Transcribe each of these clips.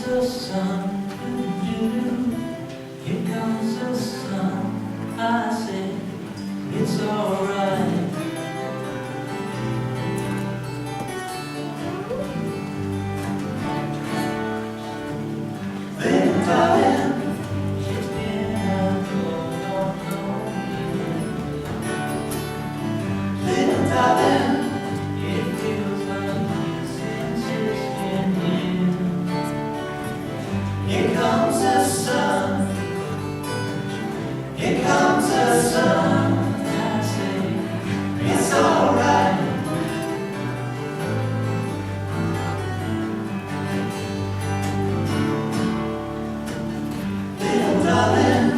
the sun, here comes the sun. I say it's alright. Little darling, it's been a long, long year. Little darling, it feels like years since it's been here. Here comes the sun. Here comes the sun. I say it's alright. Little darling,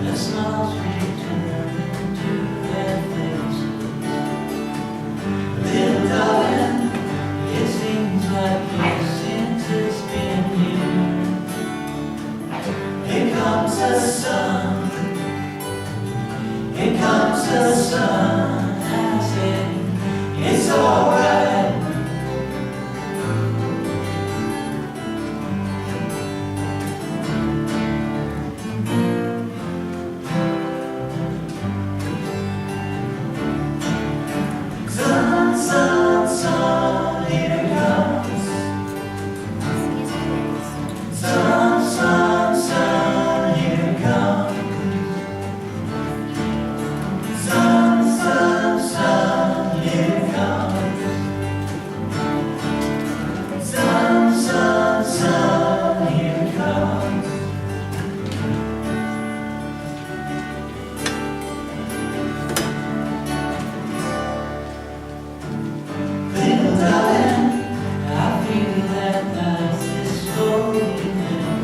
the smiles return to their faces. Little darling, it seems like years since it's been here. Here comes the sun. Here comes the sun. I say it's alright. Sun, sun, sun, here it comes. Sun, sun, sun, here it comes. Sun, sun, sun, here it comes. Sun, sun, sun, here it comes. Little darling, I feel that life is slowly ending.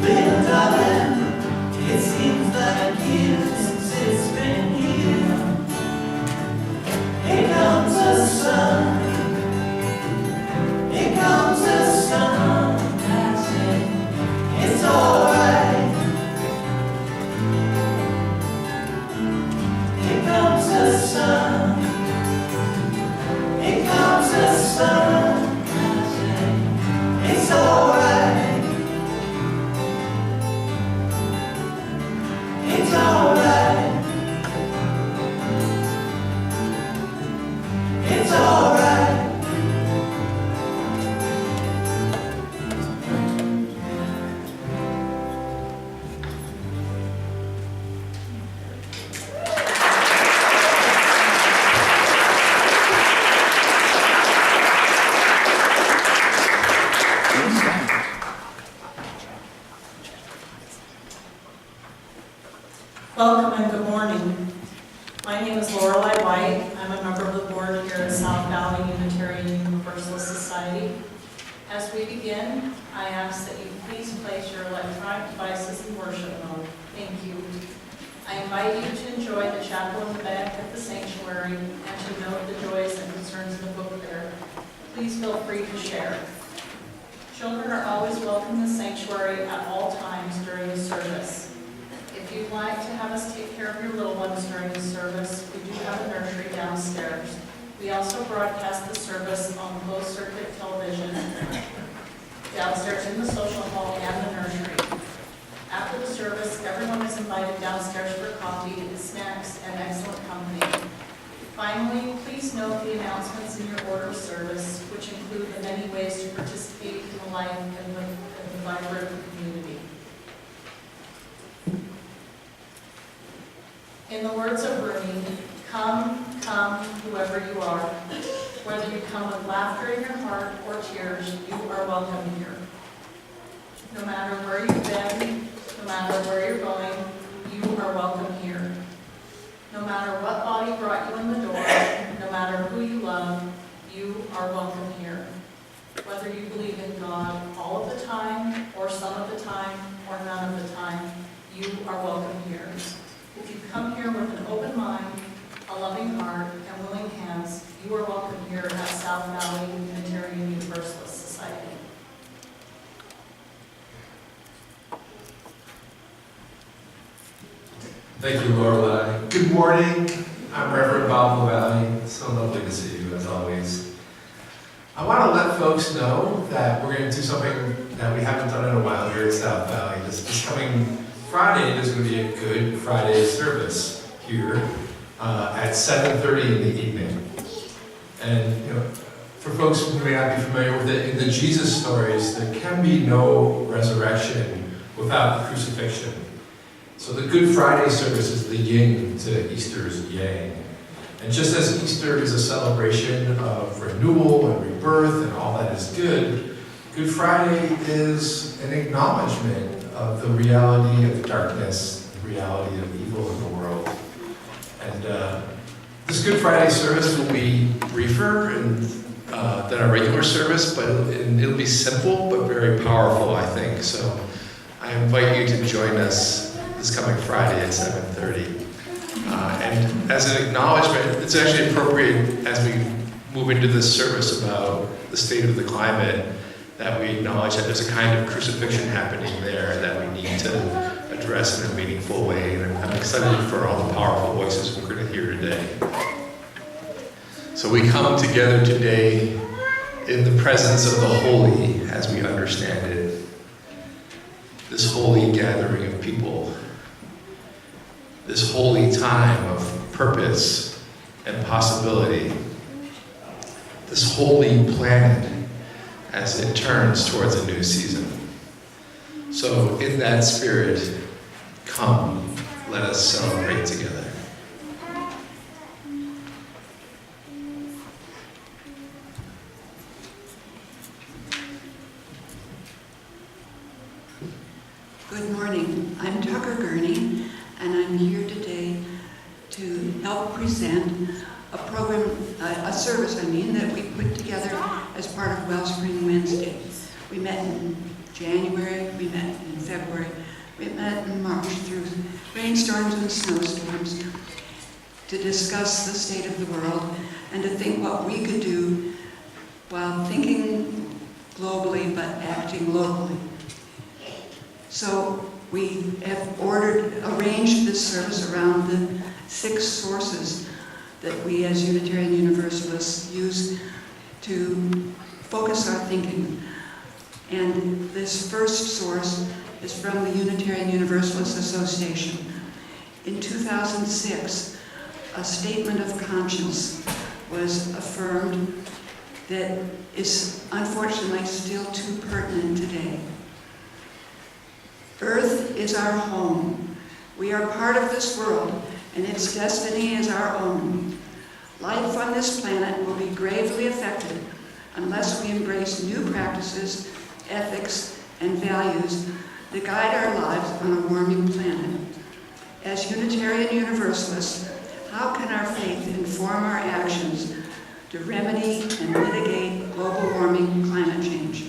Little darling, it seems like years since it's been here. Here comes the sun. Here comes the sun. I say it's alright. Here comes the sun. Here comes the sun. I say it's alright. It's alright. It's alright. Welcome and good morning. My name is Lorelei White. I'm a member of the board here at South Valley Unitarian Universalist Society. As we begin, I ask that you please place your electronic devices in worship mode. Thank you. I invite you to enjoy the chapel in the back of the sanctuary and to note the joys and concerns in the book there. Please feel free to share. Children are always welcome in the sanctuary at all times during the service. If you'd like to have us take care of your little ones during the service, we do have a nursery downstairs. We also broadcast the service on closed-circuit television downstairs in the social hall and the nursery. After the service, everyone is invited downstairs for coffee, snacks, and excellent company. Finally, please note the announcements in your order of service, which include the many ways to participate in the life of the vibrant community. In the words of Rumi, come, come, whoever you are. Whether you come with laughter in your heart or tears, you are welcome here. No matter where you've been, no matter where you're going, you are welcome here. No matter what body brought you in the door, no matter who you love, you are welcome here. Whether you believe in God all of the time, or some of the time, or none of the time, you are welcome here. If you come here with an open mind, a loving heart, and willing hands, you are welcome here at South Valley Unitarian Universalist Society. Thank you, Lorelei. Good morning. I'm Reverend Bob LaValle. So lovely to see you, as always. I want to let folks know that we're going to do something that we haven't done in a while here at South Valley. This coming Friday, there's going to be a Good Friday service here at 7:30 in the evening. And for folks who may not be familiar with it, in the Jesus stories, there can be no resurrection without the crucifixion. So the Good Friday service is the yin to Easter's yang. And just as Easter is a celebration of renewal and rebirth and all that is good, Good Friday is an acknowledgement of the reality of darkness, the reality of evil in the world. And this Good Friday service will be briefer than our regular service, but it'll be simple but very powerful, I think. So I invite you to join us this coming Friday at 7:30. And as an acknowledgement, it's actually appropriate as we move into this service about the state of the climate that we acknowledge that there's a kind of crucifixion happening there that we need to address in a meaningful way. And I'm excited for all the powerful voices we're going to hear today. So we come together today in the presence of the holy as we understand it. This holy gathering of people. This holy time of purpose and possibility. This holy planet as it turns towards a new season. So in that spirit, come, let us celebrate together. Good morning. I'm Tucker Gurney, and I'm here today to help present a program, a service, that we put together as part of Wellspring Wednesday. We met in January, we met in February, we met in March through rainstorms and snowstorms to discuss the state of the world and to think what we could do while thinking globally but acting locally. So we have arranged this service around the 6 sources that we as Unitarian Universalists use to focus our thinking. And this first source is from the Unitarian Universalist Association. In 2006, a statement of conscience was affirmed that is unfortunately still too pertinent today. Earth is our home. We are part of this world, and its destiny is our own. Life on this planet will be gravely affected unless we embrace new practices, ethics, and values that guide our lives on a warming planet. As Unitarian Universalists, how can our faith inform our actions to remedy and mitigate global warming and climate change?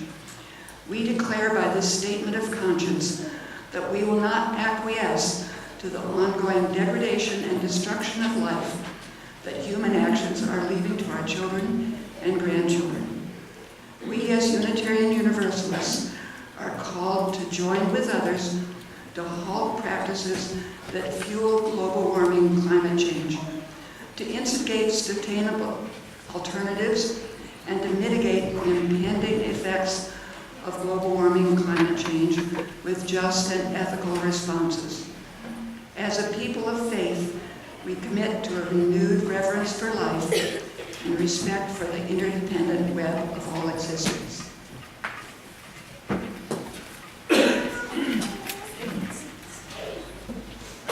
We declare by this statement of conscience that we will not acquiesce to the ongoing degradation and destruction of life that human actions are leaving to our children and grandchildren. We as Unitarian Universalists are called to join with others to halt practices that fuel global warming and climate change, to instigate sustainable alternatives, and to mitigate the impending effects of global warming and climate change with just and ethical responses. As a people of faith, we commit to a renewed reverence for life and respect for the interdependent web of all existence. I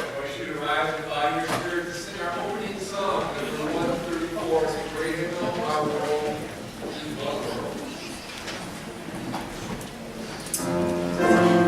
want you to rise and allow your spirit to sing our opening song, number 134, "It's a Great Hymn of Our World and the World." Thank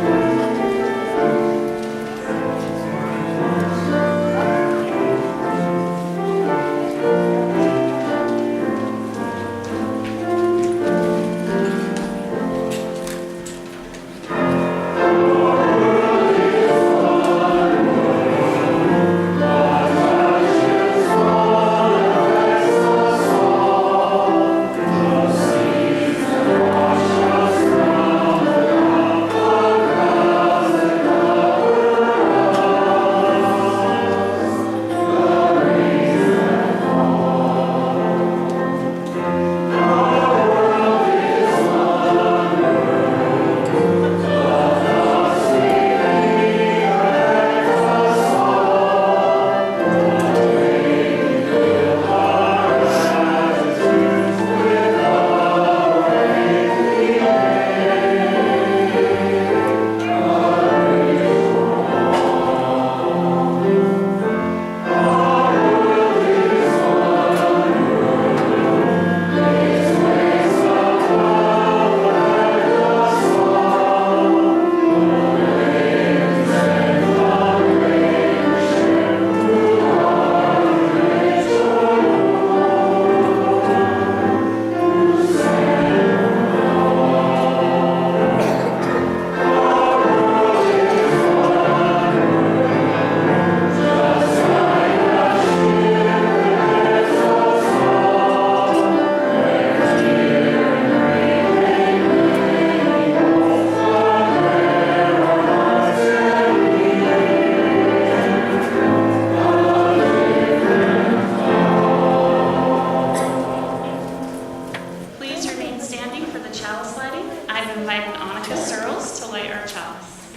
have invited Annika Searles to light our chalice.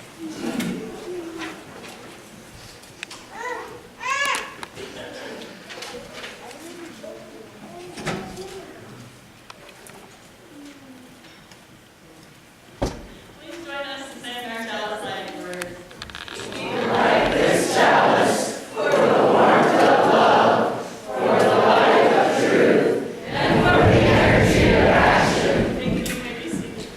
Please join us in saying our chalice lighting words. Thank you. You may be seated.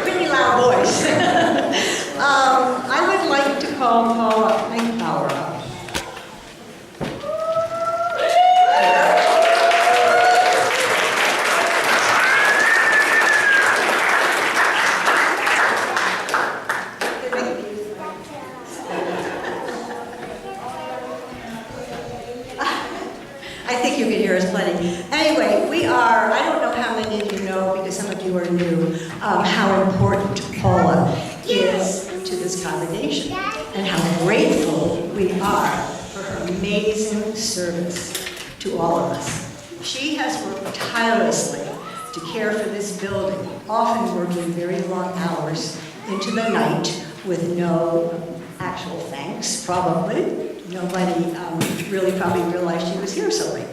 Pretty loud voice. I would like to call Paula Eichbauer up. I think you can hear us plenty. Anyway, we are, I don't know how many of you know, because some of you are new, how important Paula is to this congregation and how grateful we are for her amazing service to all of us. She has worked tirelessly to care for this building, often working very long hours into the night with no actual thanks, probably. Nobody really probably realized she was here so late.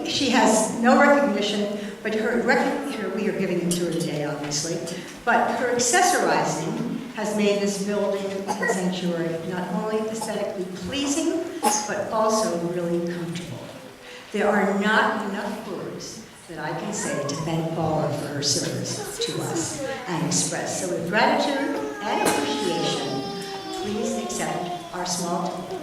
She has no recognition, but we are giving it to her today, obviously, but her accessorizing has made this building and sanctuary not only aesthetically pleasing, but also really comfortable. There are not enough words that I can say to thank Paula for her service to us and express. So with gratitude and appreciation, please accept our small token.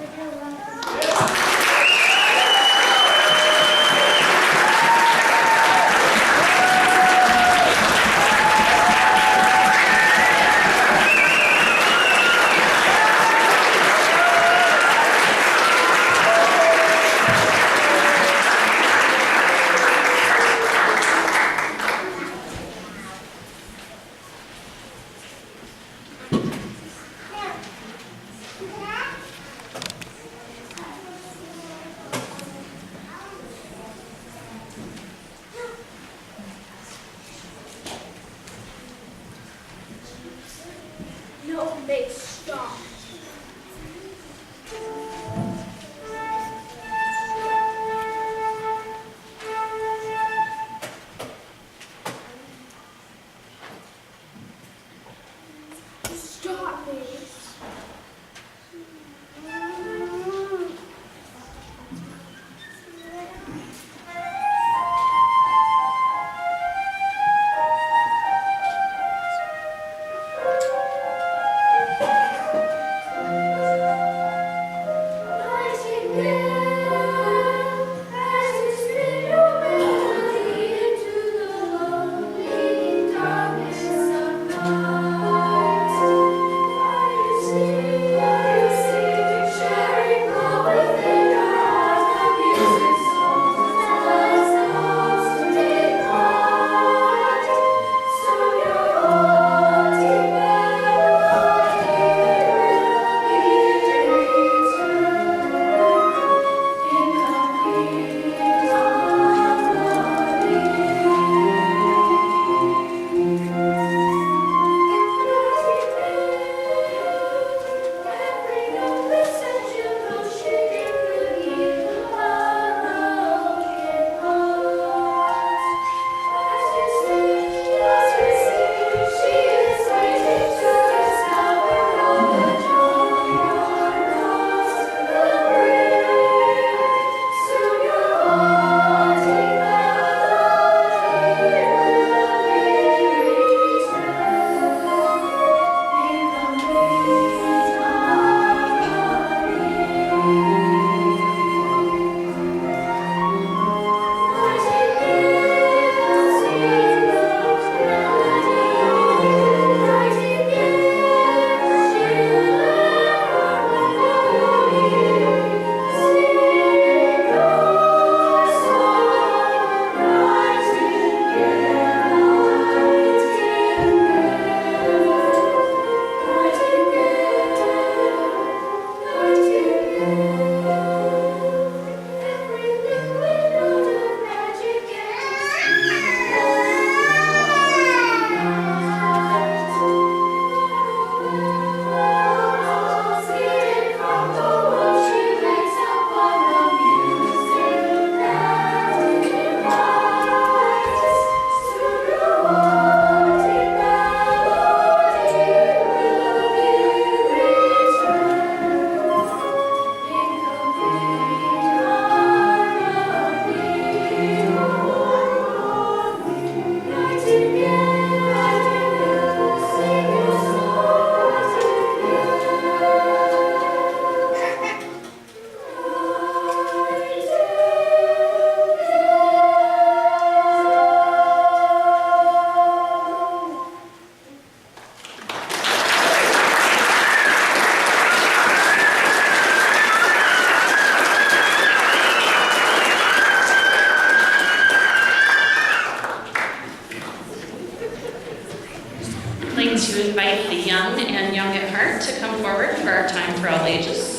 for our time for all ages.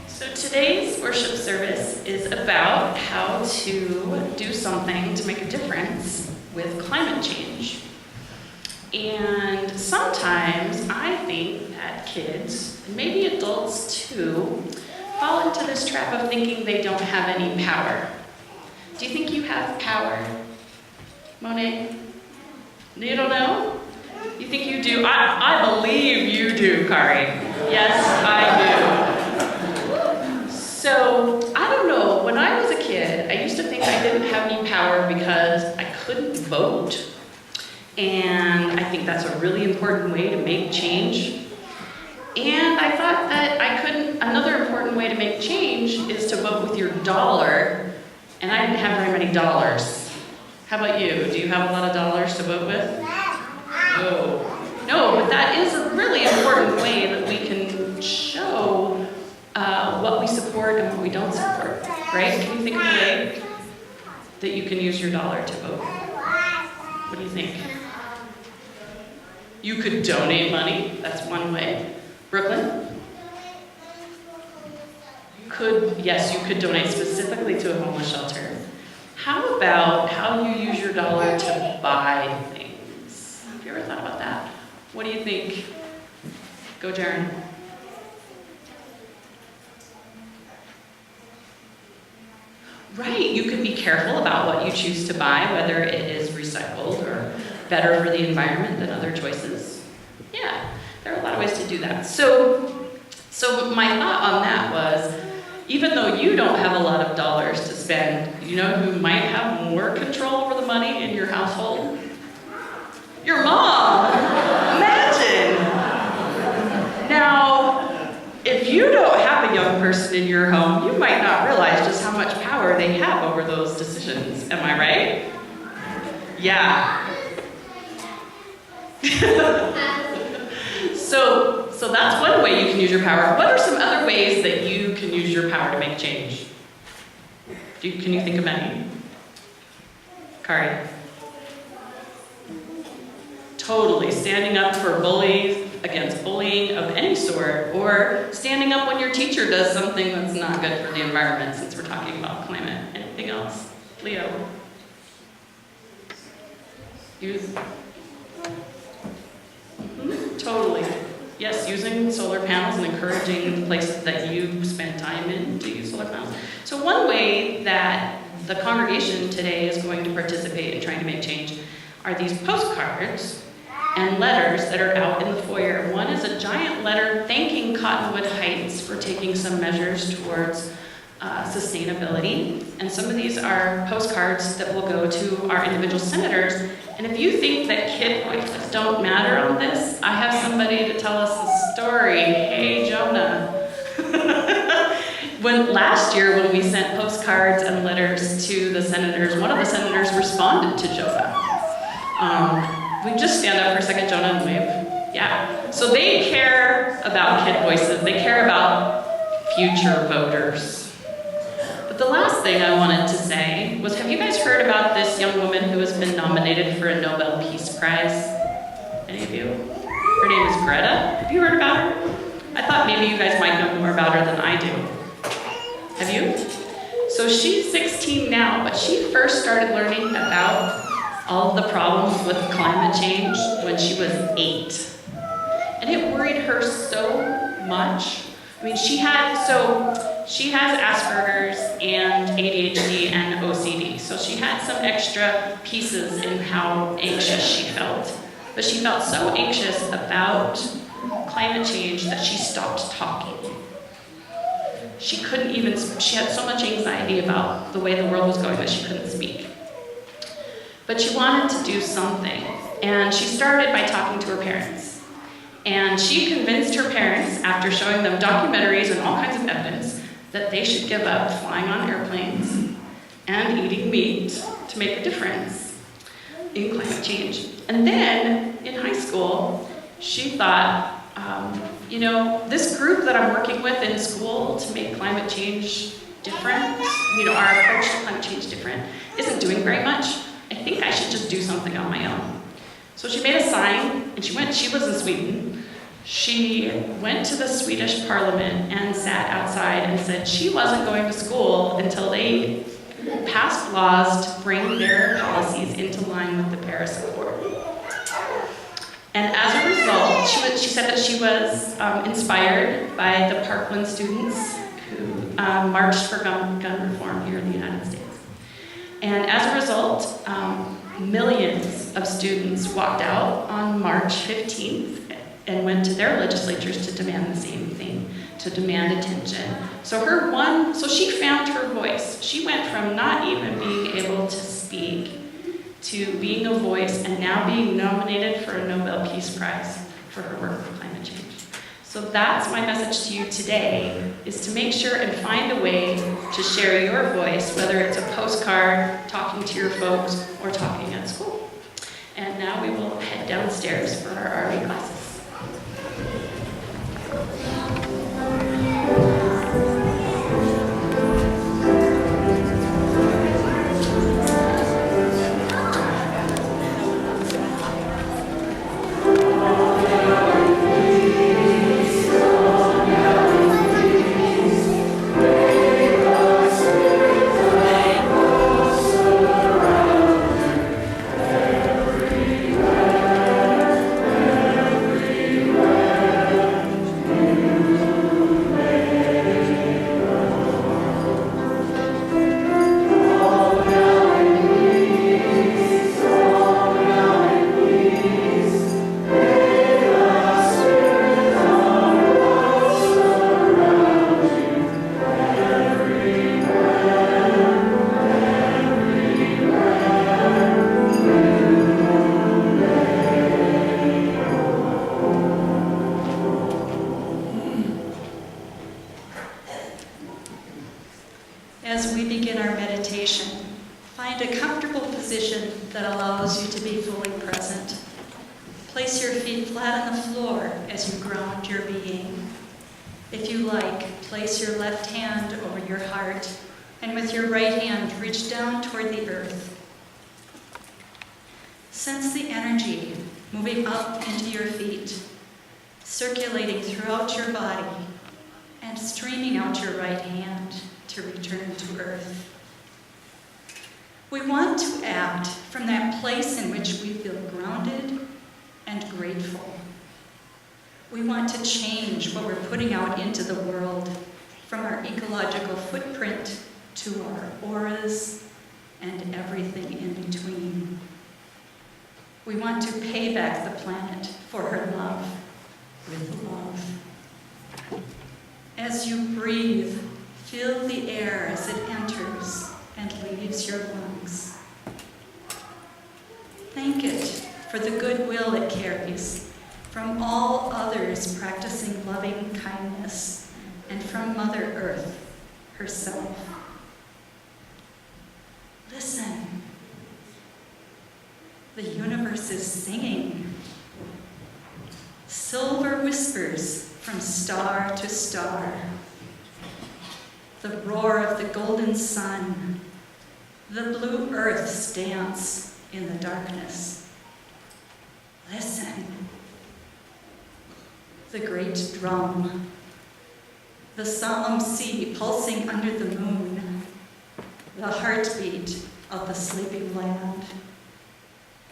So today's worship service is about how to do something to make a difference with climate change. And sometimes I think that kids, and maybe adults too, fall into this trap of thinking they don't have any power. Do you think you have power, Monet? You don't know? You think you do? I believe you do, Kari. Yes, I do. So, I don't know, when I was a kid, I used to think I didn't have any power because I couldn't vote. And I think that's a really important way to make change. And I thought that another important way to make change is to vote with your dollar. And I didn't have very many dollars. How about you? Do you have a lot of dollars to vote with? No, but that is a really important way that we can show what we support and what we don't support, right? Can you think of a way that you can use your dollar to vote? What do you think? You could donate money, that's one way. Brooklyn? Yes, you could donate specifically to a homeless shelter. How about how you use your dollar to buy things? Have you ever thought about that? What do you think? Go, Jaren. Right, you can be careful about what you choose to buy, whether it is recycled or better for the environment than other choices. Yeah, there are a lot of ways to do that. So my thought on that was, even though you don't have a lot of dollars to spend, you know who might have more control over the money in your household? Your mom! Imagine! Now, if you don't have a young person in your home, you might not realize just how much power they have over those decisions. Am I right? Yeah. So that's one way you can use your power. What are some other ways that you can use your power to make change? Can you think of any? Kari? Totally. Standing up for bullies, against bullying of any sort, or standing up when your teacher does something that's not good for the environment, since we're talking about climate. Anything else? Leo? Youth? Totally. Yes, using solar panels and encouraging the places that you spend time in to use solar panels. So one way that the congregation today is going to participate in trying to make change are these postcards and letters that are out in the foyer. One is a giant letter thanking Cottonwood Heights for taking some measures towards sustainability. And some of these are postcards that will go to our individual senators. And if you think that kid voices don't matter on this, I have somebody to tell us the story. Hey, Jonah. Last year when we sent postcards and letters to the senators, one of the senators responded to Jonah. We just stand up for a second, Jonah, and wave. Yeah. So they care about kid voices. They care about future voters. But the last thing I wanted to say was, have you guys heard about this young woman who has been nominated for a Nobel Peace Prize? Any of you? Her name is Greta. Have you heard about her? I thought maybe you guys might know more about her than I do. Have you? So she's 16 now, but she first started learning about all of the problems with climate change when she was 8. And it worried her so much. I mean, she has Asperger's and ADHD and OCD. So she had some extra pieces in how anxious she felt. But she felt so anxious about climate change that she stopped talking. She had so much anxiety about the way the world was going that she couldn't speak. But she wanted to do something. And she started by talking to her parents. And she convinced her parents, after showing them documentaries and all kinds of evidence, that they should give up flying on airplanes, and eating meat to make a difference in climate change. And then in high school, she thought, this group that I'm working with in school to make climate change different, our approach to climate change different, isn't doing very much. I think I should just do something on my own. So she made a sign, and she lives in Sweden. She went to the Swedish parliament and sat outside and said she wasn't going to school until they passed laws to bring their policies into line with the Paris Accord. And as a result, she said that she was inspired by the Parkland students who marched for gun reform here in the United States. And as a result, millions of students walked out on March 15th and went to their legislatures to demand the same thing, to demand attention. So she found her voice. She went from not even being able to speak to being a voice and now being nominated for a Nobel Peace Prize for her work for climate change. So that's my message to you today, is to make sure and find a way to share your voice, whether it's a postcard, talking to your folks, or talking at school. And now we will head downstairs for our RV classes. As we begin our meditation, find a comfortable position that allows you to be fully present. Place your feet flat on the floor as you ground your being. If you like, place your left hand over your heart, and with your right hand, reach down toward the earth. Sense the energy moving up into your feet, circulating throughout your body, and streaming out your right hand to return to earth. We want to act from that place in which we feel grounded and grateful. We want to change what we're putting out into the world, from our ecological footprint to our auras and everything in between. We want to pay back the planet for her love with love. As you breathe, feel the air as it enters and leaves your lungs. Thank it for the goodwill it carries from all others practicing loving kindness and from Mother Earth herself. Listen. The universe is singing. Silver whispers from star to star. The roar of the golden sun, the blue earth's dance in the darkness. Listen. The great drum, the solemn sea pulsing under the moon, the heartbeat of the sleeping land,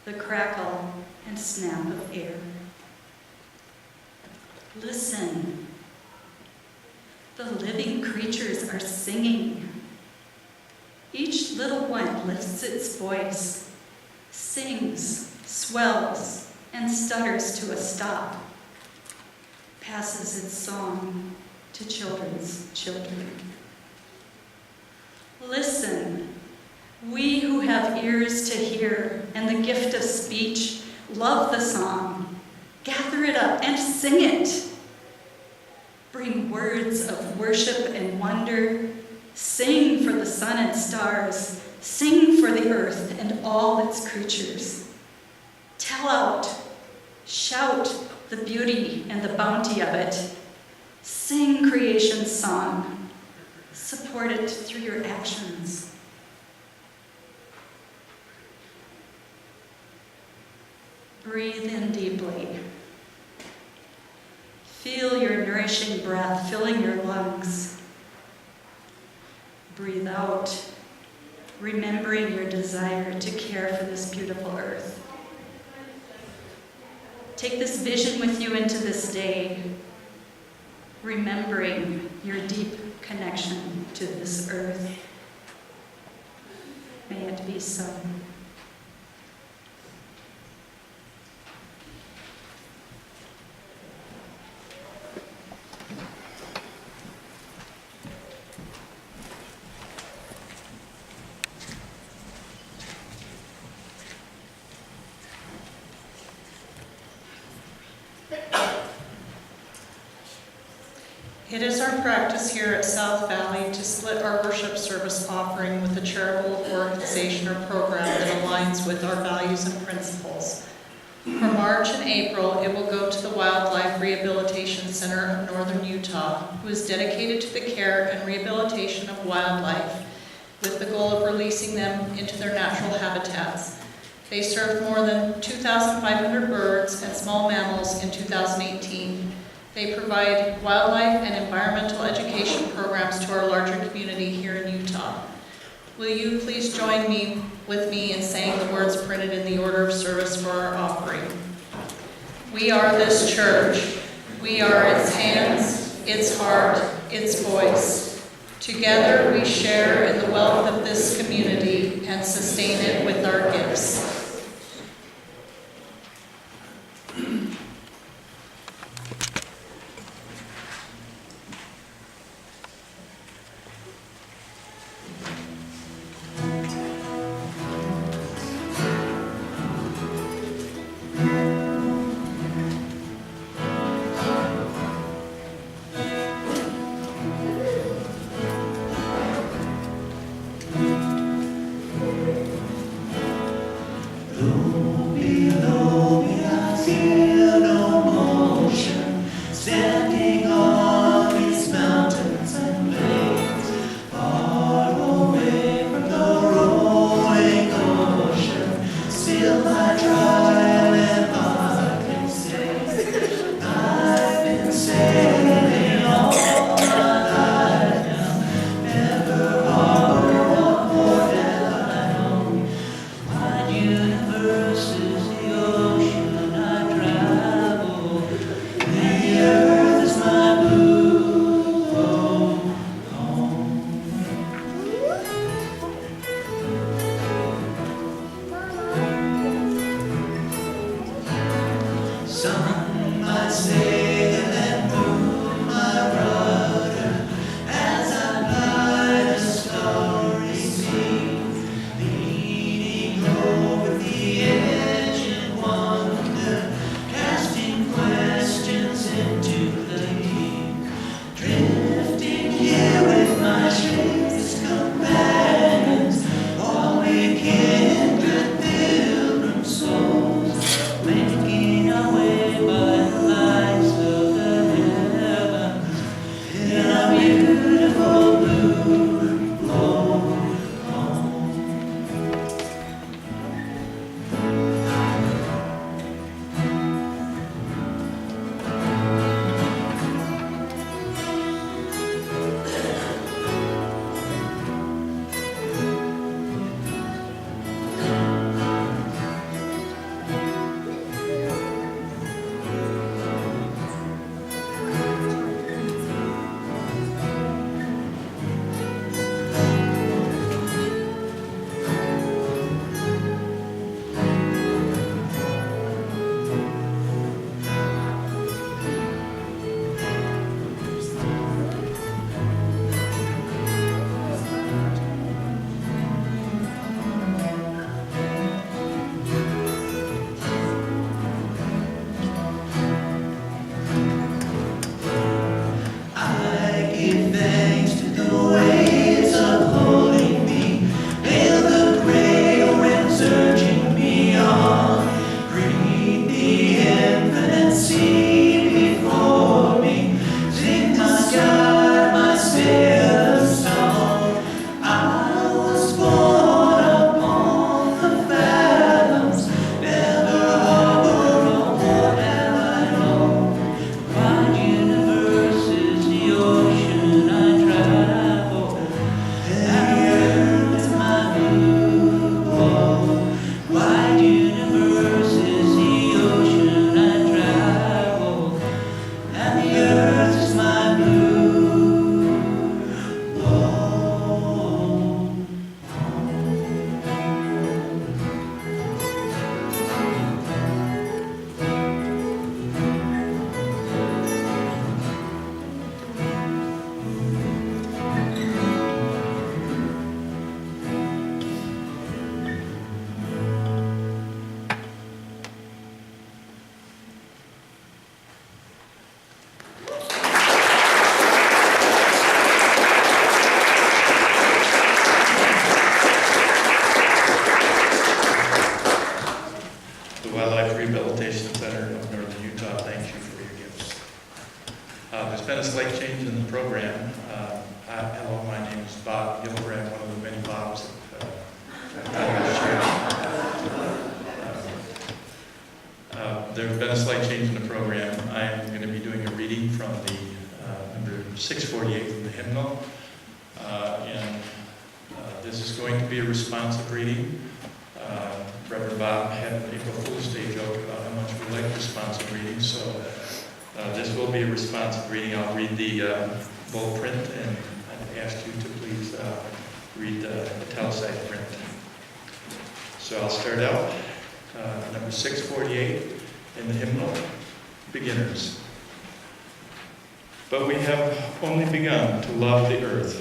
the crackle and snap of air. Listen. The living creatures are singing. Each little one lifts its voice, sings, swells, and stutters to a stop, passes its song to children's children. Listen, we who have ears to hear and the gift of speech love the song. Gather it up and sing it. Bring words of worship and wonder. Sing for the sun and stars, Sing for the earth and all its creatures. Tell out, shout the beauty and the bounty of it. Sing creation's song. Support it through your actions. Breathe in deeply. Feel your nourishing breath filling your lungs. Breathe out, remembering your desire to care for this beautiful earth. Take this vision with you into this day, remembering your deep connection to this earth. May it be so. It is our practice here at South Valley to split our worship service offering with a charitable organization or program that aligns with our values and principles. For March and April, it will go to the Wildlife Rehabilitation Center of Northern Utah, who is dedicated to the care and rehabilitation of wildlife with the goal of releasing them into their natural habitats. They served more than 2,500 birds and small mammals in 2018. They provide wildlife and environmental education programs to our larger community here in Utah. Will you please join me with me in saying the words printed in the order of service for our offering? We are this church. We are its hands, its heart, its voice. Together we share in the wealth of this community and sustain it with our gifts. Making our way by life's there's been a slight change in the program. Hello, my name is Bob Gilbrand, one of the many Bobs there's been a slight change in the program. I'm going to be doing a reading from the number 648 from the hymnal. This is going to be a responsive reading. Reverend Bob had an April Fool's Day joke about how much we like responsive readings, so this will be a responsive reading. I'll read the bold print, and I'd ask you to please read the italicized print. So I'll start out, number 648 in the hymnal, Beginners. But we have only begun to love the earth.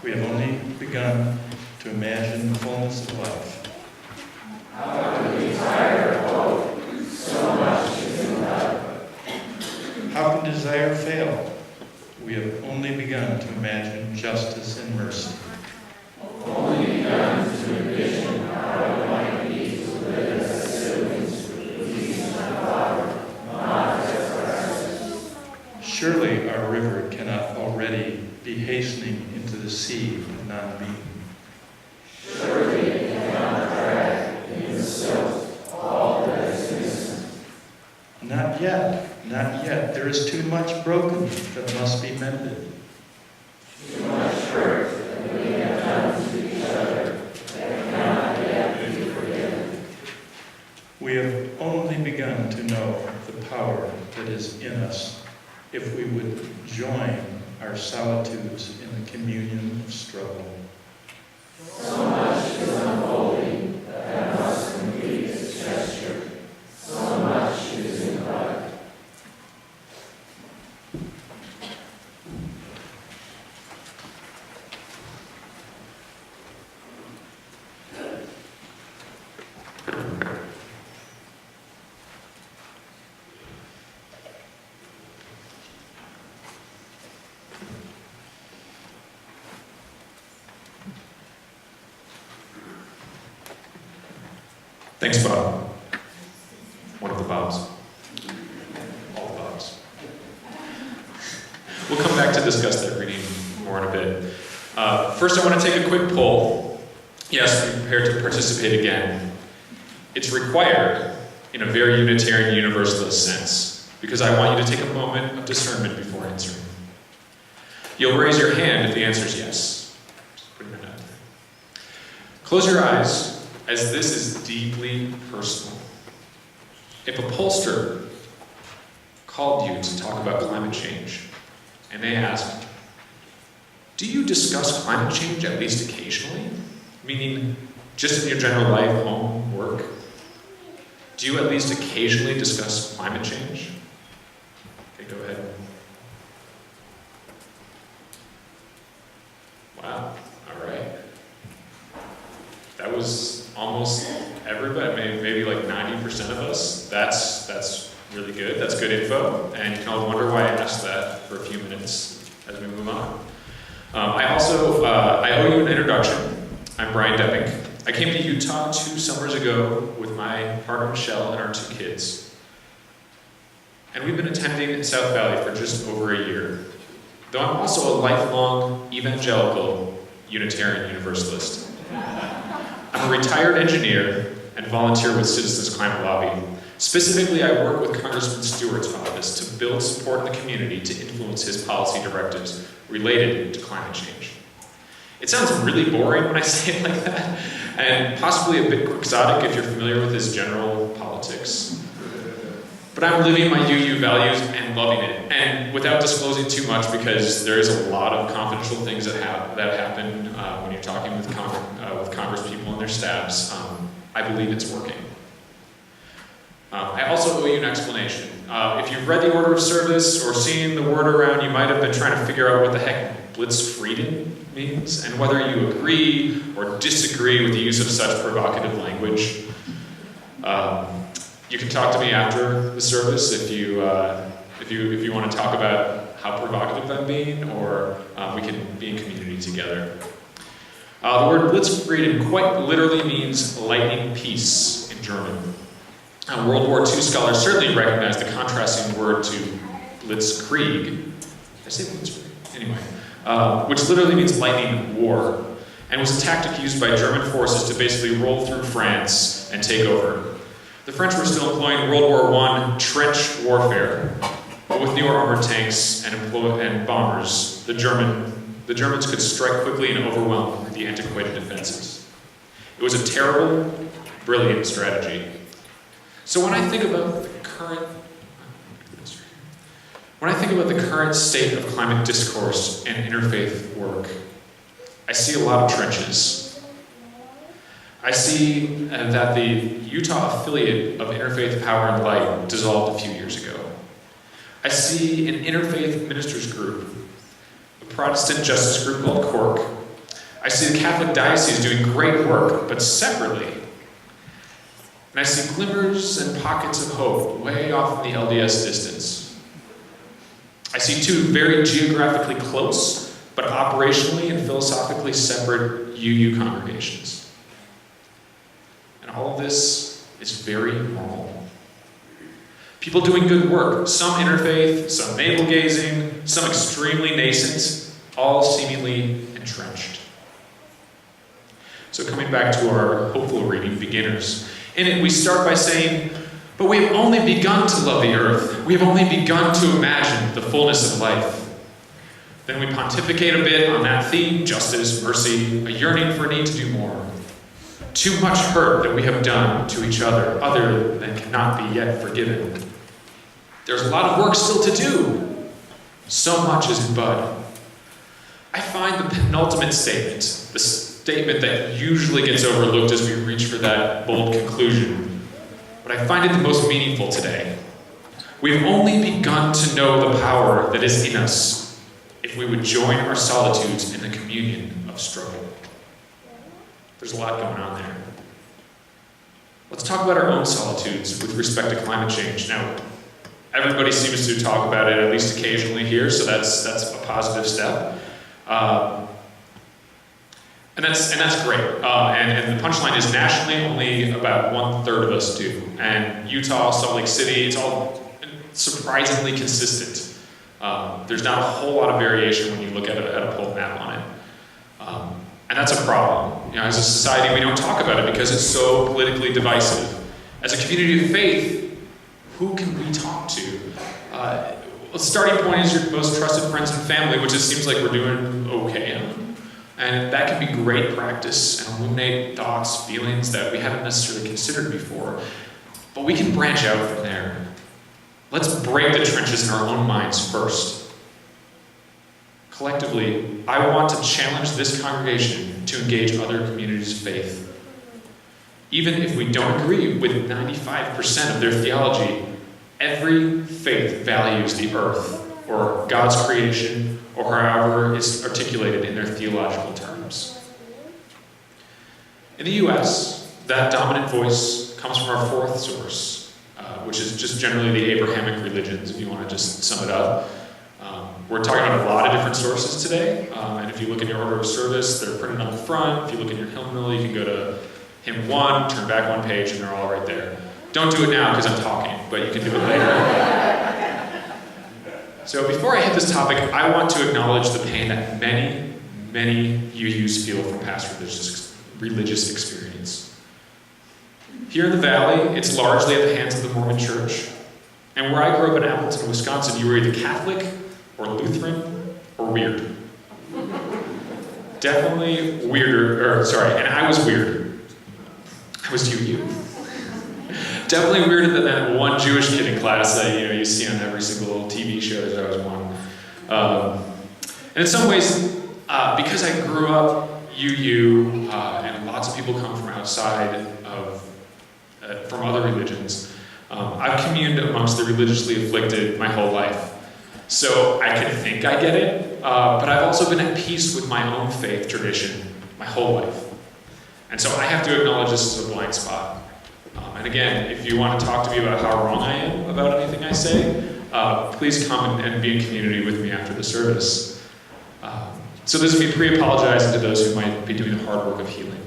We have only begun to imagine the fullness of life. How can we tire of hope? So much is in love. How can desire fail? We have only begun to imagine justice and mercy. Only begun to envision how it might be to live as citizens with peace and power, not as oppressors. Surely our river cannot already be hastening into the sea of non-being. Surely it cannot drag in the silt all that is innocent. Not yet, not yet. There is too much broken that must be mended. Too much hurt that we have done to each other that cannot yet be forgiven. We have only begun to know the power that is in us if we would join our solitudes in the communion of struggle. So much is unfolding that must complete its gesture. So much is in life. Thanks, Bob. One of the Bobs. All the Bobs. We'll come back to discuss that reading more in a bit. First, I want to take a quick poll. Yes, be prepared to participate again. It's required in a very Unitarian Universalist sense, because I want you to take a moment of discernment before answering. You'll raise your hand if the answer is yes. Just putting it out there. Close your eyes, as this is deeply personal. If a pollster called you to talk about climate change, and they asked, do you discuss climate change at least occasionally? Meaning, just in your general life, home, work? Do you at least occasionally discuss climate change? Okay, go ahead. Wow, all right. That was almost everybody, maybe like 90% of us. That's really good. That's good info. And you can all wonder why I asked that for a few minutes as we move on. I owe you an introduction. I'm Brian Depping. I came to Utah 2 summers ago with my partner Michelle and our 2 kids. And we've been attending South Valley for just over a year. Though I'm also a lifelong evangelical Unitarian Universalist. I'm a retired engineer and volunteer with Citizens Climate Lobby. Specifically, I work with Congressman Stewart's office to build support in the community to influence his policy directives related to climate change. It sounds really boring when I say it like that, and possibly a bit quixotic if you're familiar with his general politics. But I'm living my UU values and loving it, and without disclosing too much, because there is a lot of confidential things that happen when you're talking with Congress people and their staffs. I believe it's working. I also owe you an explanation. If you've read the order of service or seen the word around, you might have been trying to figure out what the heck Blitzfieden means, and whether you agree or disagree with the use of such provocative language. You can talk to me after the service if you want to talk about how provocative I'm being, or we can be in community together. The word Blitzfieden quite literally means lightning piece in German. World War II scholars certainly recognize the contrasting word to Blitzkrieg, I say Blitzfieden? Anyway, which literally means lightning war, and was a tactic used by German forces to basically roll through France and take over. The French were still employing World War I trench warfare, but with newer armored tanks and bombers, the Germans could strike quickly and overwhelm the antiquated defenses. It was a terrible, brilliant strategy. So when I think about the current state of climate discourse and interfaith work, I see a lot of trenches. I see that the Utah affiliate of Interfaith Power and Light dissolved a few years ago. I see an interfaith ministers group, a Protestant justice group called Cork. I see the Catholic diocese doing great work, but separately. And I see glimmers and pockets of hope way off in the LDS distance. I see two very geographically close, but operationally and philosophically separate UU congregations. And all of this is very normal. People doing good work, some interfaith, some navel-gazing, some extremely nascent, all seemingly entrenched. So coming back to our hopeful reading, Beginners. In it, we start by saying, but we have only begun to love the earth. We have only begun to imagine the fullness of life. Then we pontificate a bit on that theme, justice, mercy, a yearning for a need to do more. Too much hurt that we have done to each other than cannot be yet forgiven. There's a lot of work still to do. So much is in bud. I find the penultimate statement, the statement that usually gets overlooked as we reach for that bold conclusion, but I find it the most meaningful today. We've only begun to know the power that is in us if we would join our solitudes in the communion of struggle. There's a lot going on there. Let's talk about our own solitudes with respect to climate change. Now, everybody seems to talk about it at least occasionally here, so that's a positive step. And that's great. And the punchline is nationally only about 1/3 of us do. And Utah, Salt Lake City, it's all surprisingly consistent. There's not a whole lot of variation when you look at a poll map on it. And that's a problem. As a society, we don't talk about it because it's so politically divisive. As a community of faith, who can we talk to? The starting point is your most trusted friends and family, which it seems like we're doing okay on. And that can be great practice and illuminate thoughts, feelings that we haven't necessarily considered before. But we can branch out from there. Let's break the trenches in our own minds first. Collectively, I want to challenge this congregation to engage other communities of faith. Even if we don't agree with 95% of their theology, every faith values the earth, or God's creation, or however it's articulated in their theological terms. In the US, that dominant voice comes from our fourth source, which is just generally the Abrahamic religions, if you want to just sum it up. We're talking about a lot of different sources today, and if you look in your order of service, they're printed on the front. If you look in your hymnal, you can go to hymn 1, turn back 1 page, and they're all right there. Don't do it now because I'm talking, but you can do it later. So before I hit this topic, I want to acknowledge the pain that many UUs feel from past religious experience. Here in the Valley, it's largely at the hands of the Mormon Church. And where I grew up in Appleton, Wisconsin, you were either Catholic or Lutheran or weird. Definitely weirder, and I was weird. I was UU. Definitely weirder than that one Jewish kid in class that you see on every single TV show that I was on. And in some ways, because I grew up UU, and lots of people come from outside of, from other religions, I've communed amongst the religiously afflicted my whole life. So I can think I get it, but I've also been at peace with my own faith tradition my whole life. And so I have to acknowledge this is a blind spot. And again, if you want to talk to me about how wrong I am about anything I say, please come and be in community with me after the service. So this would be pre-apologizing to those who might be doing the hard work of healing.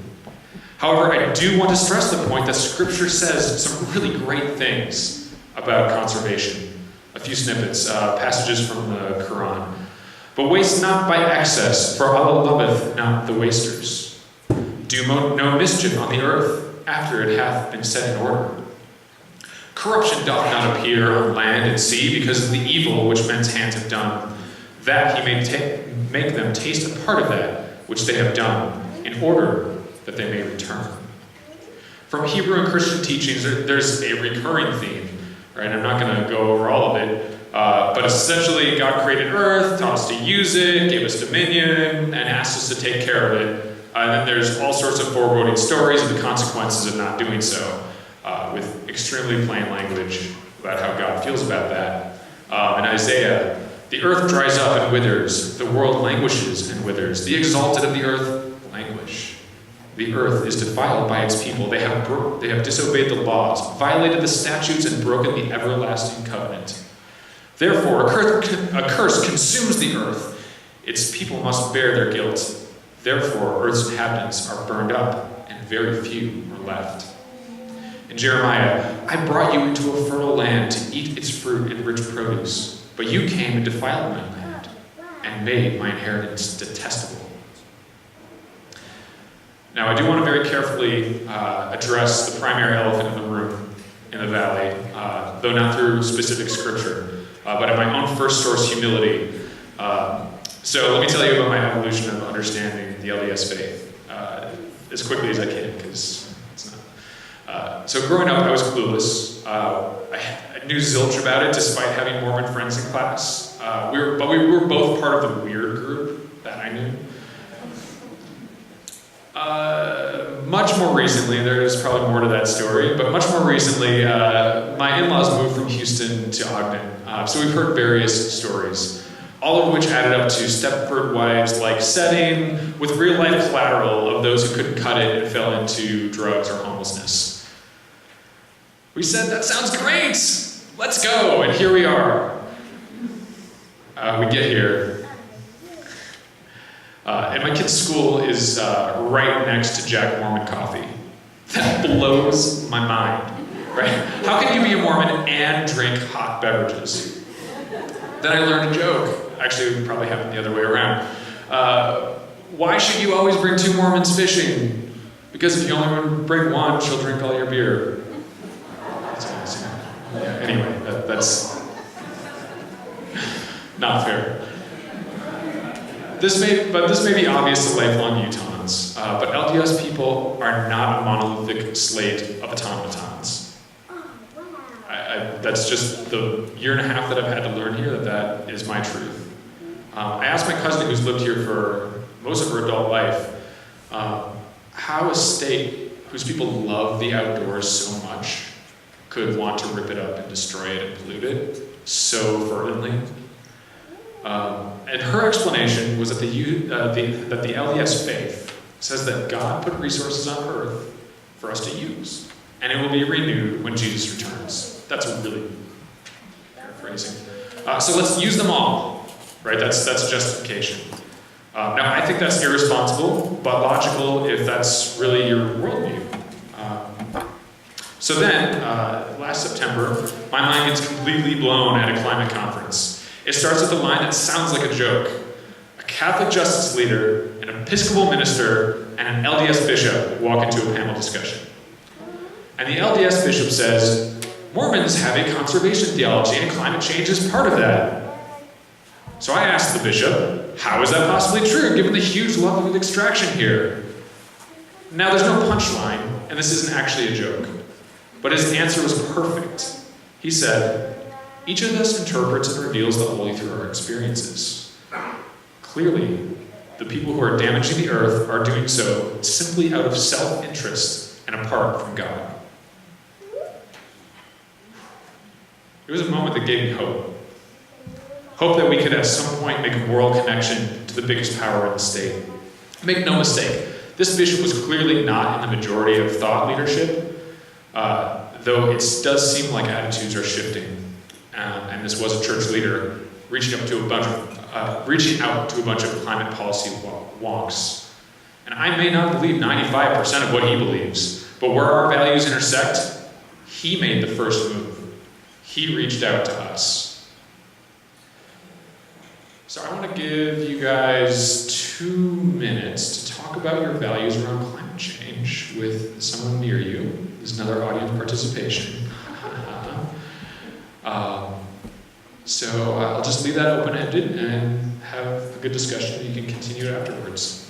However, I do want to stress the point that Scripture says some really great things about conservation. A few snippets, passages from the Quran. But waste not by excess, for Allah loveth not the wasters. Do no mischief on the earth, after it hath been set in order. Corruption doth not appear on land and sea, because of the evil which men's hands have done, that he may make them taste a part of that which they have done, in order that they may return. From Hebrew and Christian teachings, there's a recurring theme, right? I'm not going to go over all of it, but essentially God created earth, taught us to use it, gave us dominion, and asked us to take care of it. And then there's all sorts of foreboding stories of the consequences of not doing so, with extremely plain language about how God feels about that. In Isaiah, the earth dries up and withers, the world languishes and withers, the exalted of the earth languish. The earth is defiled by its people. They have disobeyed the laws, violated the statutes, and broken the everlasting covenant. Therefore, a curse consumes the earth. Its people must bear their guilt. Therefore, earth's inhabitants are burned up, and very few are left. In Jeremiah, I brought you into a fertile land to eat its fruit and rich produce, but you came and defiled my land, and made my inheritance detestable. Now, I do want to very carefully address the primary elephant in the room in the valley, though not through specific scripture, but in my own first source humility. So let me tell you about my evolution of understanding the LDS faith as quickly as I can, because it's not. So growing up, I was clueless. I knew zilch about it, despite having Mormon friends in class. We were both part of the weird group that I knew. Much more recently, there's probably more to that story, but much more recently, my in-laws moved from Houston to Ogden. So we've heard various stories, all of which added up to Stepford Wives-like setting, with real-life collateral of those who couldn't cut it and fell into drugs or homelessness. We said, that sounds great! Let's go! And here we are. We get here. And my kid's school is right next to Jack Mormon Coffee. That blows my mind, right? How can you be a Mormon and drink hot beverages? Then I learned a joke. Actually, it would probably happen the other way around. Why should you always bring two Mormons fishing? Because if you only bring one, she'll drink all your beer. That's amazing. Yeah, anyway, that's not fair. This may be obvious to lifelong Utahns, but LDS people are not a monolithic slate of automatons. That's just the year and a half that I've had to learn here that is my truth. I asked my cousin, who's lived here for most of her adult life, how a state whose people love the outdoors so much could want to rip it up and destroy it and pollute it so fervently. And her explanation was that the LDS faith says that God put resources on earth for us to use, and it will be renewed when Jesus returns. That's really paraphrasing. So let's use them all, right? That's justification. Now, I think that's irresponsible, but logical if that's really your worldview. So then, last September, my mind gets completely blown at a climate conference. It starts with a line that sounds like a joke. A Catholic justice leader, an Episcopal minister, and an LDS bishop walk into a panel discussion. And the LDS bishop says, Mormons have a conservation theology and climate change is part of that. So I asked the bishop, how is that possibly true given the huge level of extraction here? Now there's no punchline, and this isn't actually a joke, but his answer was perfect. He said, each of us interprets and reveals the holy through our experiences. Clearly, the people who are damaging the earth are doing so simply out of self-interest and apart from God. It was a moment that gave me hope. Hope that we could at some point make a moral connection to the biggest power in the state. Make no mistake, this bishop was clearly not in the majority of thought leadership, though it does seem like attitudes are shifting. And this was a church leader reaching out to a bunch of climate policy wonks. And I may not believe 95% of what he believes, but where our values intersect, he made the first move. He reached out to us. So I want want to give you guys 2 minutes to talk about your values around climate change with someone near you. There's another audience participation. So I'll just leave that open-ended and have a good discussion. You can continue it afterwards.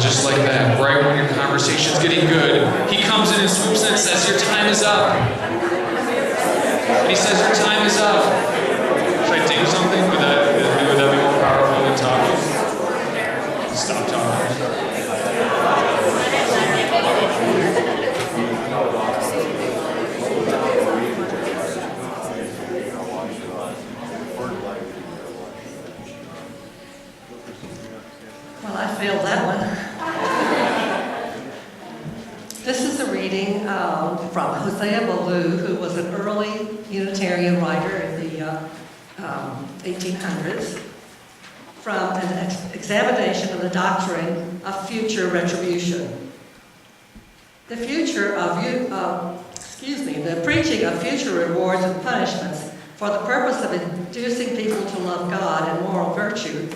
Just like that, right when your conversation's getting good, he comes in and swoops in and says, "Your time is up." And he says, "Your time is up." Should I think of something? Would that be more powerful than talking? Stop talking. Well, I failed that one. This is a reading from Hosea Ballou, who was an early Unitarian writer in the 1800s, from an examination of the doctrine of future retribution. The preaching of future rewards and punishments for the purpose of inducing people to love God and moral virtue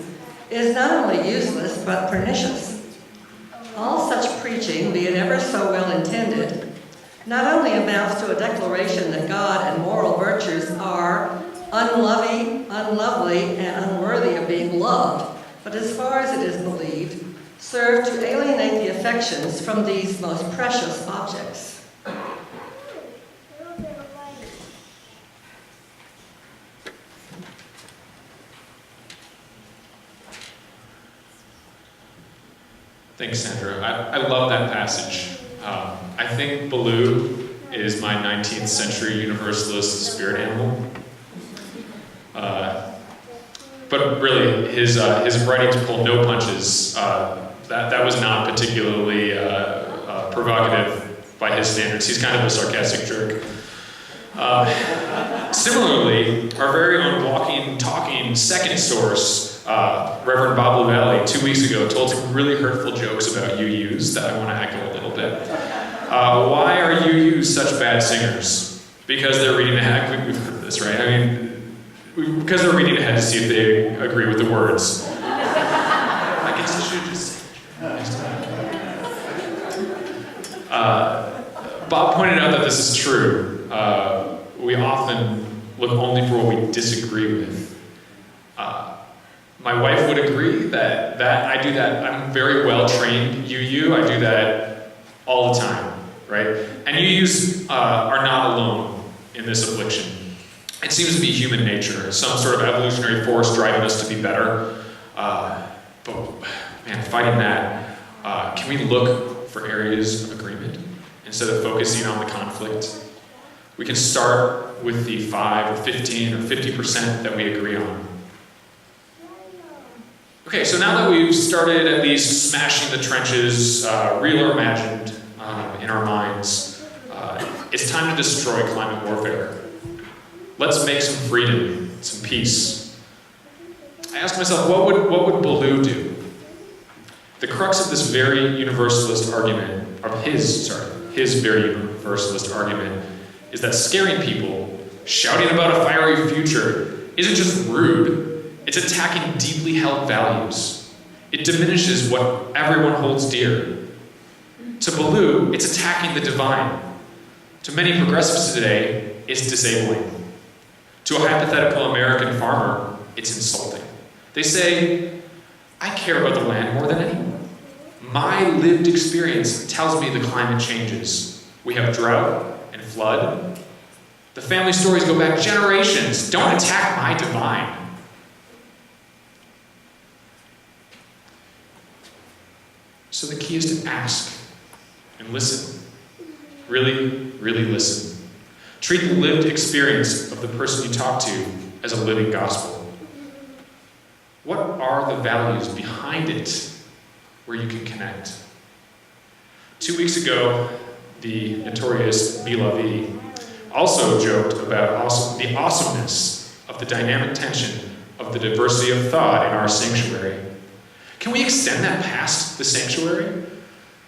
is not only useless but pernicious. All such preaching, be it ever so well intended, not only amounts to a declaration that God and moral virtues are unlovely, and unworthy of being loved, but as far as it is believed, serve to alienate the affections from these most precious objects. Thanks, Sandra. I love that passage. I think Ballou is my 19th century Universalist spirit animal. But really, his writings pull no punches. That was not particularly provocative by his standards. He's kind of a sarcastic jerk. Similarly, our very own walking, talking second source, Reverend Bob Lavalley, 2 weeks ago, told some really hurtful jokes about UUs that I want to echo a little bit. Why are UUs such bad singers? Because they're reading ahead. We've heard this, right? I mean, because they're reading ahead to see if they agree with the words. I guess I should just next time. Bob pointed out that this is true. We often look only for what we disagree with. My wife would agree that I do that. I'm very well trained UU. I do that all the time, right? And UUs are not alone in this affliction. It seems to be human nature, some sort of evolutionary force driving us to be better. But man, fighting that, can we look for areas of agreement instead of focusing on the conflict? We can start with the 5 or 15 or 50% that we agree on. Okay, so now that we've started at least smashing the trenches, real or imagined, in our minds, it's time to destroy climate warfare. Let's make some freedom, some peace. I asked myself, what would Baloo do? The crux of this very universalist argument, or his very universalist argument, is that scaring people, shouting about a fiery future, isn't just rude, it's attacking deeply held values. It diminishes what everyone holds dear. To Baloo, it's attacking the divine. To many progressives today, it's disabling. To a hypothetical American farmer, it's insulting. They say, I care about the land more than anyone. My lived experience tells me the climate changes. We have drought and flood. The family stories go back generations. Don't attack my divine. So the key is to ask and listen. Really, really listen. Treat the lived experience of the person you talk to as a living gospel. What are the values behind it where you can connect? 2 weeks ago, the notorious Bill also joked about the awesomeness of the dynamic tension of the diversity of thought in our sanctuary. Can we extend that past the sanctuary?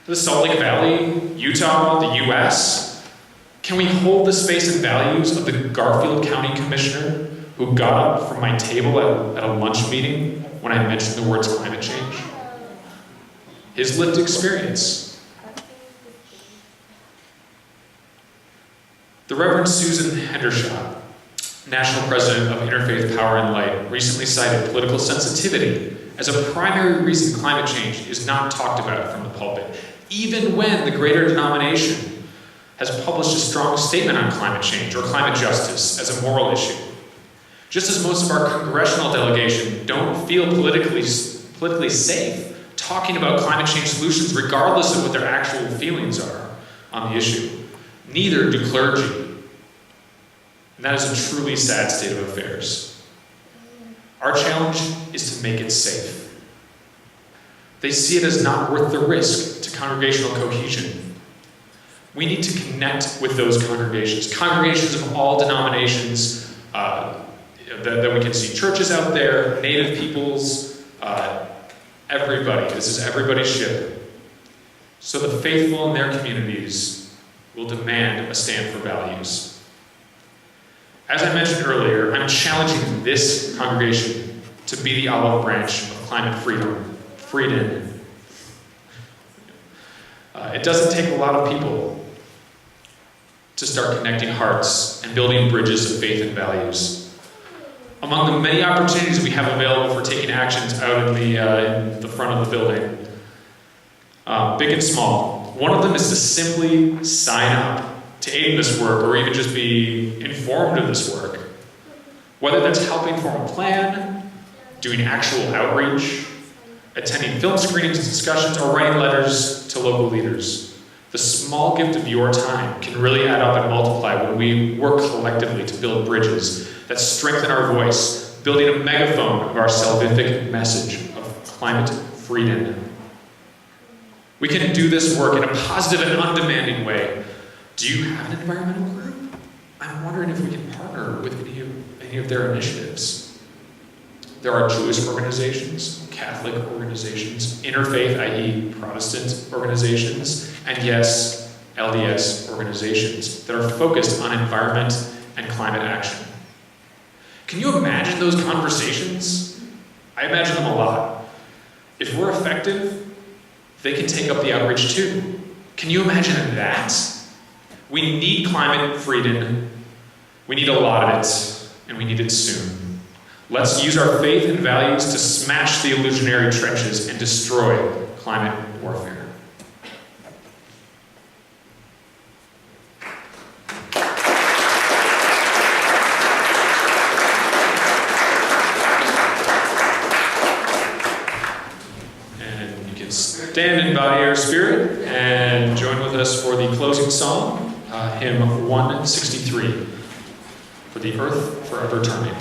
The Salt Lake Valley, Utah, the US? Can we hold the space and values of the Garfield County Commissioner who got up from my table at a lunch meeting when I mentioned the words climate change? His lived experience. The Reverend Susan Hendershot, National President of Interfaith Power and Light, recently cited political sensitivity as a primary reason climate change is not talked about from the pulpit, even when the greater denomination has published a strong statement on climate change or climate justice as a moral issue. Just as most of our congressional delegation don't feel politically safe talking about climate change solutions regardless of what their actual feelings are on the issue, neither do clergy. And that is a truly sad state of affairs. Our challenge is to make it safe. They see it as not worth the risk to congregational cohesion. We need to connect with those congregations of all denominations, that we can see churches out there, Native peoples, everybody. This is everybody's ship. So the faithful in their communities will demand a stand for values. As I mentioned earlier, I'm challenging this congregation to be the olive branch of climate freedom. It doesn't take a lot of people to start connecting hearts and building bridges of faith and values. Among the many opportunities we have available for taking actions out in the front of the building, big and small, one of them is to simply sign up to aid in this work or even just be informed of this work. Whether that's helping form a plan, doing actual outreach, attending film screenings and discussions, or writing letters to local leaders. The small gift of your time can really add up and multiply when we work collectively to build bridges that strengthen our voice, building a megaphone of our salvific message of climate freedom. We can do this work in a positive and undemanding way. Do you have an environmental group? I'm wondering if we can partner with any of their initiatives. There are Jewish organizations, Catholic organizations, interfaith, i.e. Protestant organizations, and yes, LDS organizations that are focused on environment and climate action. Can you imagine those conversations? I imagine them a lot. If we're effective, they can take up the outreach too. Can you imagine that? We need climate freedom. We need a lot of it, and we need it soon. Let's use our faith and values to smash the illusionary trenches and destroy climate warfare. And you can stand in body or spirit and join with us for the closing song, hymn 163, For the Earth Forever Turning.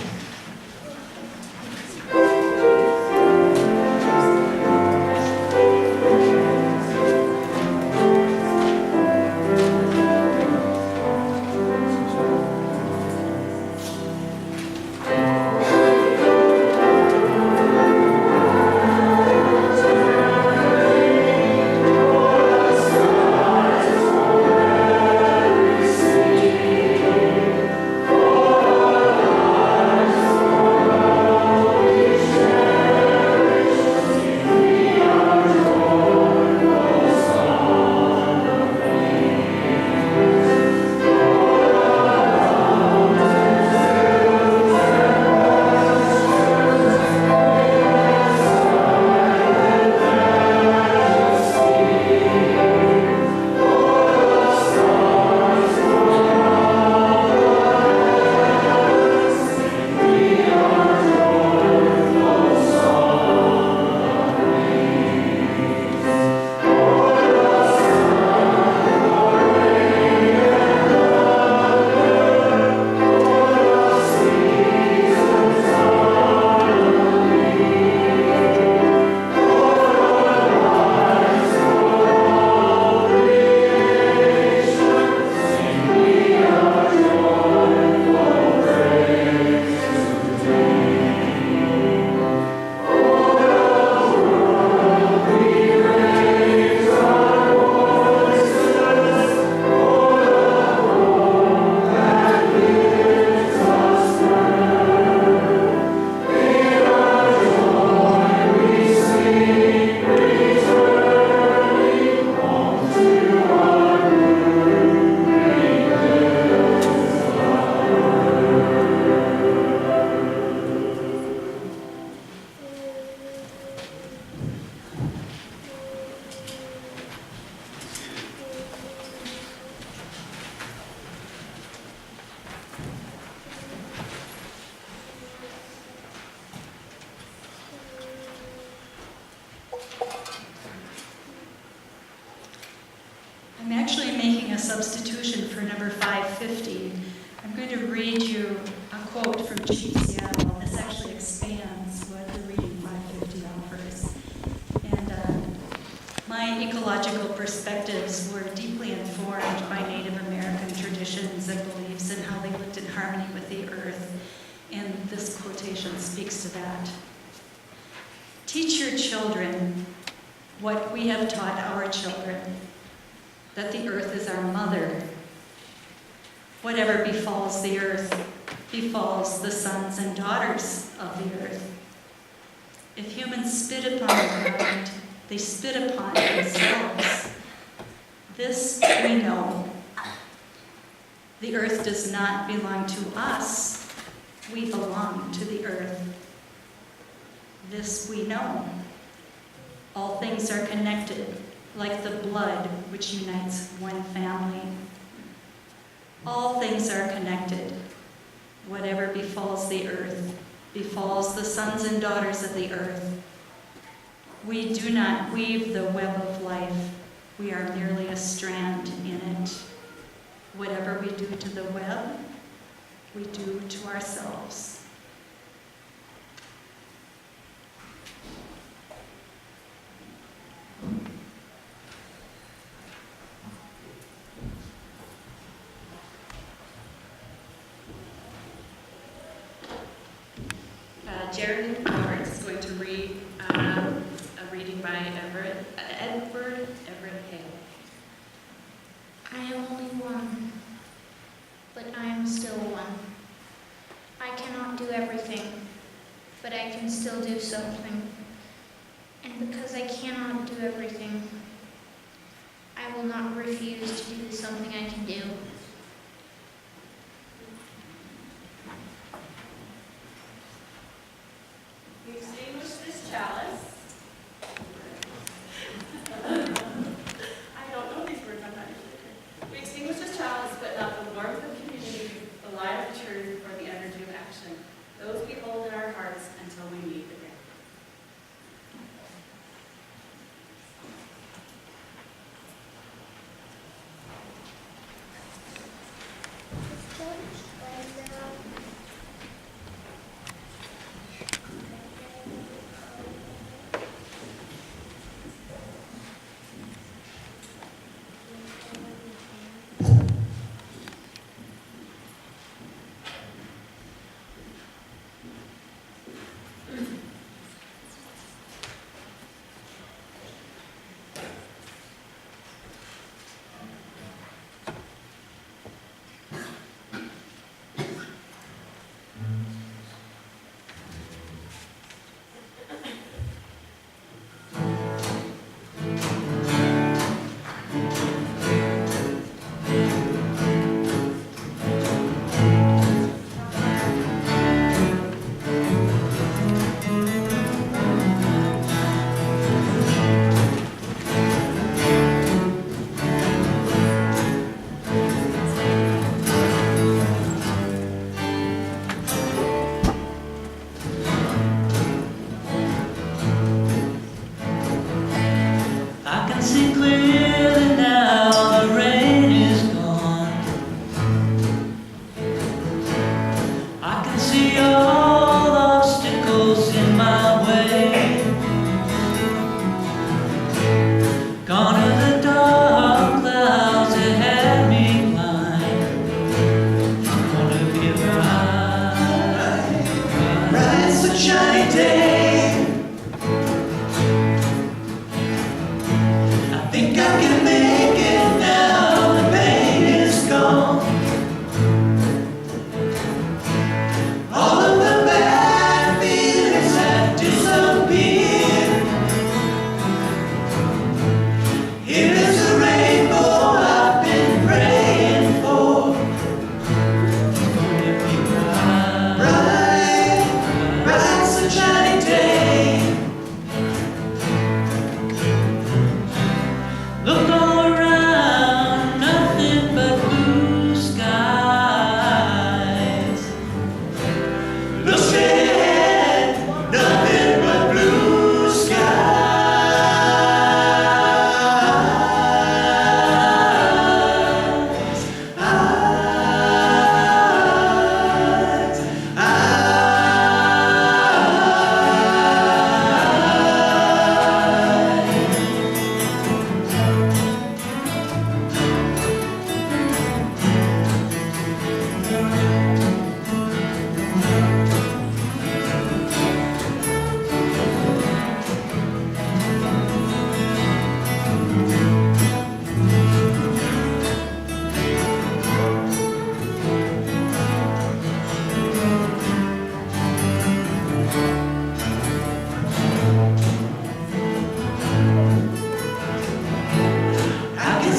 I'm actually making a substitution for number 550. I'm going to read you a quote from Chief Seattle. This actually expands what the reading 550 offers. And my ecological perspectives were deeply informed by Native American traditions and beliefs and how they lived in harmony with the earth. And this quotation speaks to that. Teach your children what we have taught our children, that the earth is our mother. Whatever befalls the earth befalls the sons and daughters of the earth. If humans spit upon the ground, they spit upon themselves. This we know. The earth does not belong to us. We belong to the earth. This we know. All things are connected, like the blood which unites one family. All things are connected. Whatever befalls the earth befalls the sons and daughters of the earth. We do not weave the web of life. We are merely a strand in it. Whatever we do to the web, we do to ourselves. Jared Roberts is going to read a reading by Edward Hale. I am only one, but I am still one. I cannot do everything, but I can still do something. And because I cannot do everything, I will not refuse to do something I can do. We extinguish this chalice. I don't know these words, I'm not usually good. We extinguish this chalice, but not the warmth of community, the light of truth, or the energy of action. Those we hold in our hearts until we meet again.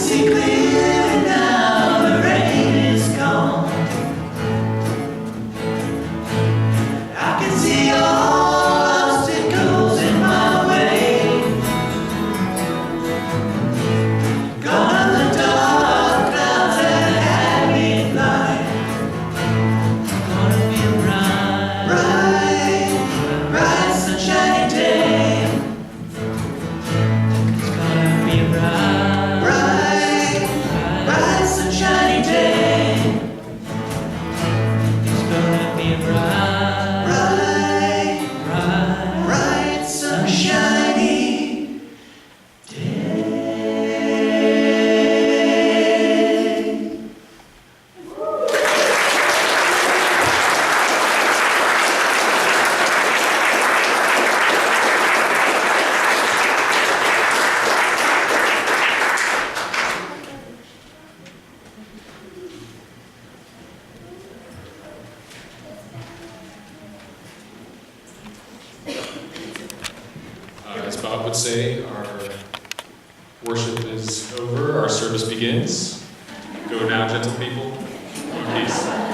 see clearly now, the rain is gone. I can see all obstacles in my way. Gone are the dark clouds that had me blind. Gonna be a bright, bright sunshiny day. It's gonna be a bright, bright sunshiny day. It's gonna be a bright, bright sunshiny day. As Bob would say, our worship is over, our service begins. Go now, gentle people. Go in peace.